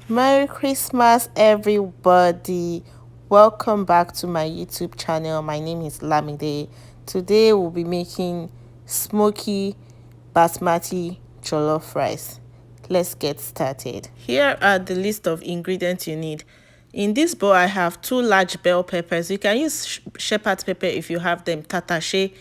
Merry Christmas, everybody. Welcome back to my YouTube channel. My name is Lamide. Today we'll be making smoky basmati jollof rice. Let's get started. Here are the list of ingredients you need. In this bowl, I have 2 large bell peppers. You can use shepherd's pepper if you have them, tatashey,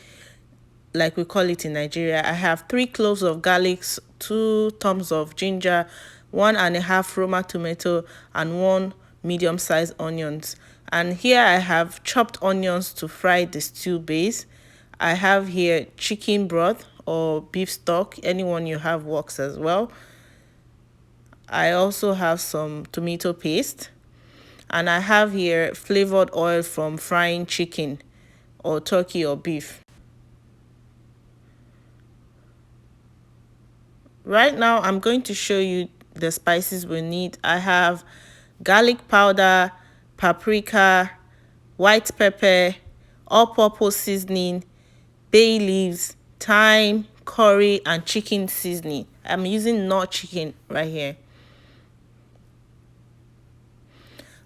like we call it in Nigeria. I have 3 cloves of garlic, 2 thumbs of ginger, 1.5 Roma tomato, and 1 medium-sized onions. And here I have chopped onions to fry the stew base. I have here chicken broth or beef stock. Anyone you have works as well. I also have some tomato paste. And I have here flavored oil from frying chicken or turkey or beef. Right now, I'm going to show you the spices we need. I have garlic powder, paprika, white pepper, all-purpose seasoning, bay leaves, thyme, curry, and chicken seasoning. I'm using nut chicken right here.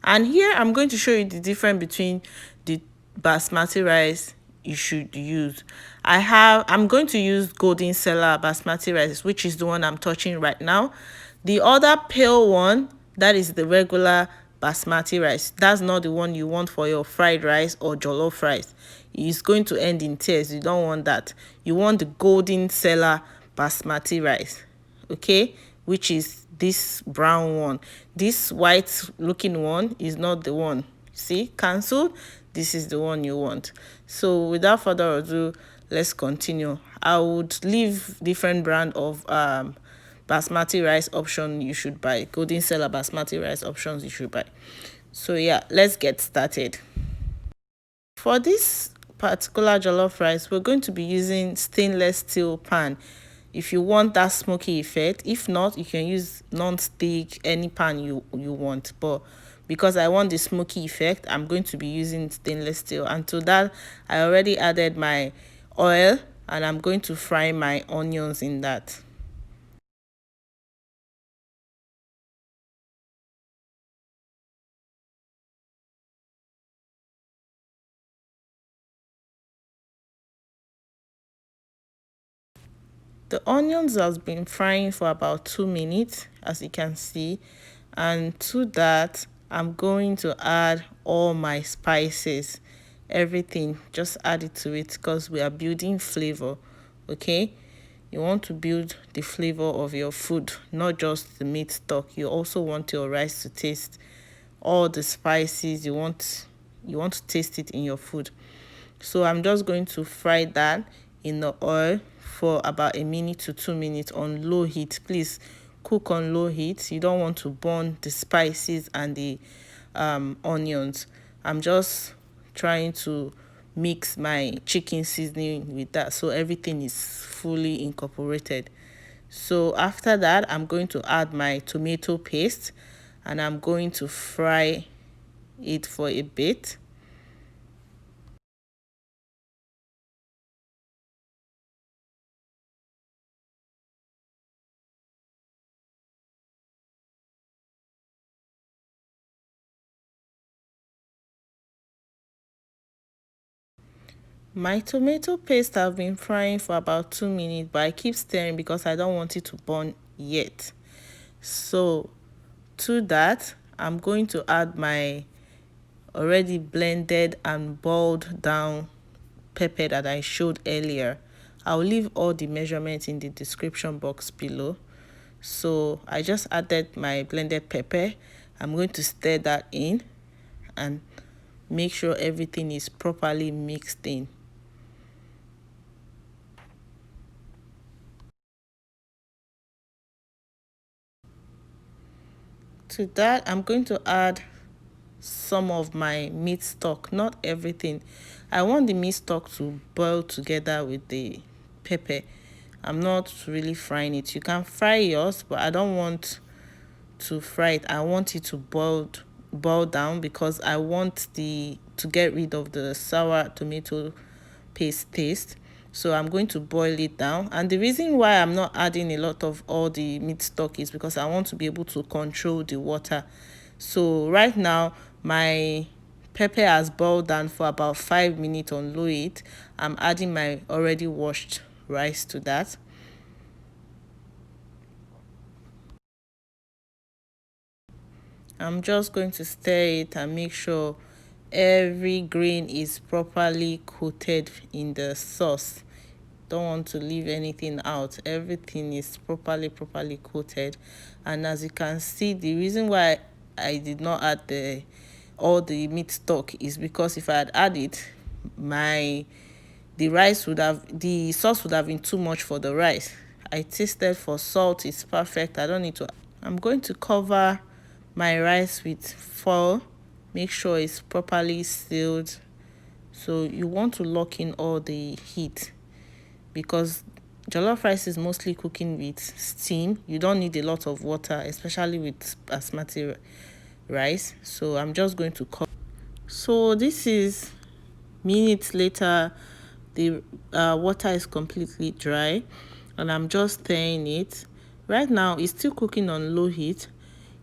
And here I'm going to show you the difference between the basmati rice you should use. I'm going to use Golden Seller basmati rice, which is the one I'm touching right now. The other pale one, that is the regular basmati rice. That's not the one you want for your fried rice or jollof rice. It's going to end in tears. You don't want that. You want the Golden Seller basmati rice, okay, which is this brown one. This white looking one is not the one. See, cancel. This is the one you want. So without further ado, let's continue. I would leave different brand of basmati rice option you should buy, Golden Seller basmati rice options you should buy. So yeah, let's get started. For this particular jollof rice, we're going to be using stainless steel pan if you want that smoky effect. If not, you can use non-stick, any pan you want, but because I want the smoky effect, I'm going to be using stainless steel. And to that, I already added my oil and I'm going to fry my onions in that. The onions has been frying for about 2 minutes, as you can see, and to that I'm going to add all my spices, everything. Just add it to it because we are building flavor. Okay, you want to build the flavor of your food, not just the meat stock. You also want your rice to taste all the spices. You want to taste it in your food. So I'm just going to fry that in the oil for about 1 to 2 minutes on low heat. Please cook on low heat. You don't want to burn the spices and the onions. I'm just trying to mix my chicken seasoning with that so everything is fully incorporated. So after that, I'm going to add my tomato paste and I'm going to fry it for a bit. My tomato paste have been frying for about 2 minutes, but I keep stirring because I don't want it to burn yet. So to that, I'm going to add my already blended and boiled down pepper that I showed earlier. I'll leave all the measurements in the description box below. So I just added my blended pepper. I'm going to stir that in and make sure everything is properly mixed in. To that, I'm going to add some of my meat stock, not everything. I want the meat stock to boil together with the pepper. I'm not really frying it. You can fry yours, but I don't want to fry it. I want it to boil down because I want to get rid of the sour tomato paste taste. So I'm going to boil it down, and the reason why I'm not adding a lot of all the meat stock is because I want to be able to control the water. So right now my pepper has boiled down for about 5 minutes on low heat. I'm adding my already washed rice to that. I'm just going to stir it and make sure every grain is properly coated in the sauce. Don't want to leave anything out. Everything is properly coated. And as you can see, the reason why I did not add all the meat stock is because if I had added, the sauce would have been too much for the rice. I tasted for salt, it's perfect. I don't need to. I'm going to cover my rice with foil. Make sure it's properly sealed. So you want to lock in all the heat, because jollof rice is mostly cooking with steam. You don't need a lot of water, especially with basmati rice. So I'm just going to cover. So this is minutes later. The water is completely dry, and I'm just stirring it. Right now it's still cooking on low heat.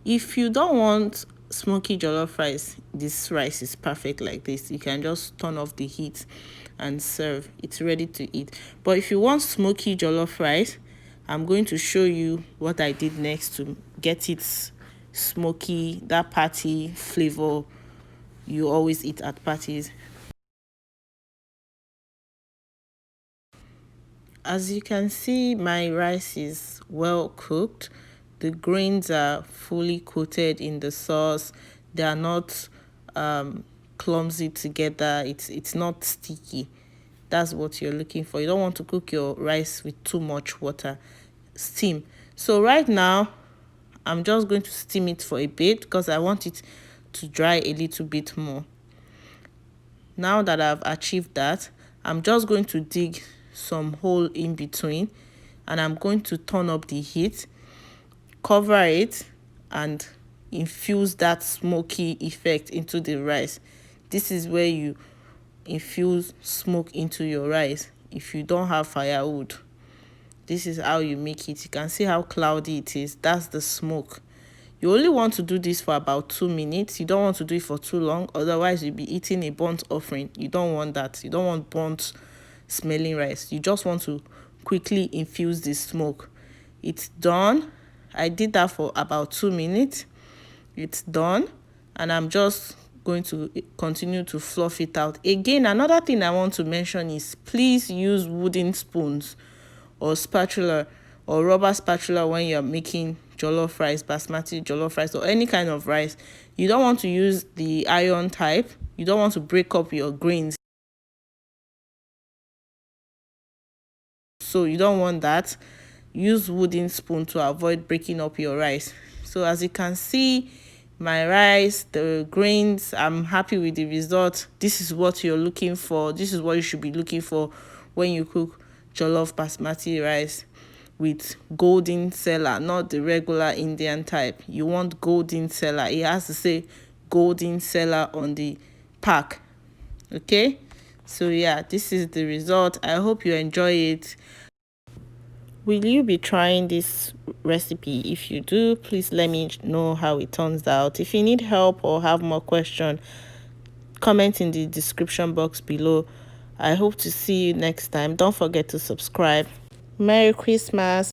If you don't want smoky jollof rice, this rice is perfect like this. You can just turn off the heat and serve. It's ready to eat. But if you want smoky jollof rice, I'm going to show you what I did next to get it smoky, that party flavor you always eat at parties. As you can see, my rice is well cooked. The grains are fully coated in the sauce. They are not clumsy together. It's not sticky. That's what you're looking for. You don't want to cook your rice with too much water. Steam. So right now I'm just going to steam it for a bit because I want it to dry a little bit more. Now that I've achieved that, I'm just going to dig some hole in between, and I'm going to turn up the heat, cover it, and infuse that smoky effect into the rice. This is where you infuse smoke into your rice. If you don't have firewood, this is how you make it. You can see how cloudy it is. That's the smoke. You only want to do this for about 2 minutes. You don't want to do it for too long, otherwise you'll be eating a burnt offering. You don't want that. You don't want burnt smelling rice. You just want to quickly infuse the smoke. It's done. I did that for about 2 minutes. It's done, and I'm just going to continue to fluff it out. Again, another thing I want to mention is please use wooden spoons or spatula or rubber spatula when you're making jollof rice, basmati jollof rice, or any kind of rice. You don't want to use the iron type. You don't want to break up your grains, so you don't want that. Use wooden spoon to avoid breaking up your rice. So as you can see, my rice, the grains, I'm happy with the result. This is what you're looking for. This is what you should be looking for when you cook jollof basmati rice with golden sella, not the regular Indian type. You want golden sella. It has to say golden sella on the pack. Okay, so yeah, this is the result. I hope you enjoy it. Will you be trying this recipe? If you do, please let me know how it turns out. If you need help or have more questions, comment in the description box below. I hope to see you next time. Don't forget to subscribe. Merry Christmas.